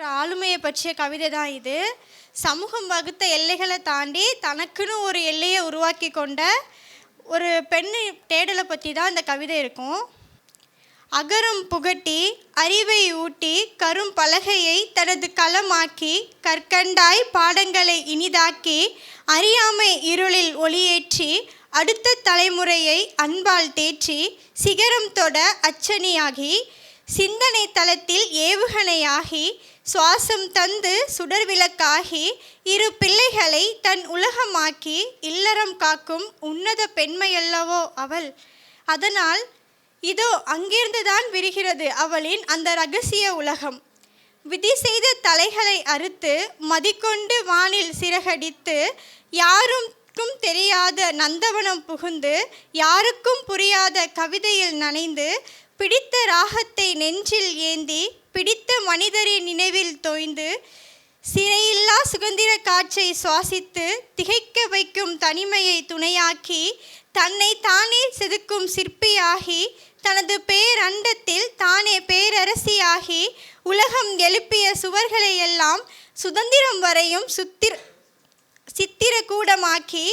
ஒரு ஆளுமையை பற்றிய கவிதை தான் இது. சமூகம் வகுத்த எல்லைகளை தாண்டி தனக்குன்னு ஒரு எல்லையை உருவாக்கி கொண்ட ஒரு பெண்ணு தேடலை பற்றி தான் இந்த கவிதை இருக்கும். அகரம் புகட்டி அறிவை ஊட்டி கரும் பலகையை தனது களமாக்கி கற்கண்டாய் பாடங்களை இனிதாக்கி அறியாமை இருளில் ஒளியேற்றி அடுத்த தலைமுறையை அன்பால் தேற்றி சிகரம் தொட அச்சனியாகி சிந்தனை தளத்தில் ஏவுகணையாகி சுவாசம் தந்து சுடர் விளக்காகி இரு பிள்ளைகளை தன் உலகமாக்கி இல்லறம் காக்கும் உன்னத பெண்மையல்லவோ அவள். அதனால் இதோ அங்கிருந்துதான் விரிகிறது அவளின் அந்த இரகசிய உலகம். விதி செய்த தலைகளை அறுத்து மதிக்கொண்டு வானில் சிறகடித்து யாருக்கும் தெரியாத நந்தவனம் புகுந்து யாருக்கும் புரியாத கவிதையில் நனைந்து பிடித்த ராகத்தை நெஞ்சில் ஏந்தி பிடித்த மனிதரின் நினைவில் தோய்ந்து சிறையில்லா சுதந்திர காற்றை சுவாசித்து திகைக்க வைக்கும் தனிமையை துணையாக்கி தன்னை தானே செதுக்கும் சிற்பியாகி தனது பேரண்டத்தில் தானே பேரரசியாகி உலகம் எழுப்பிய சுவர்களை எல்லாம் சுதந்திரம் வரையும் சித்திரக்கூடமாக்கி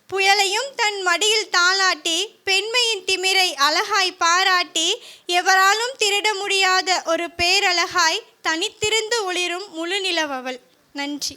புயலையும் தன் மடியில் தாளாட்டி பெண்மையின் திமிரை அழகாய் பாராட்டி எவராலும் திருட முடியாத ஒரு பேரழகாய் தனித்திருந்து ஒளிரும் முழு நிலவவள். நன்றி.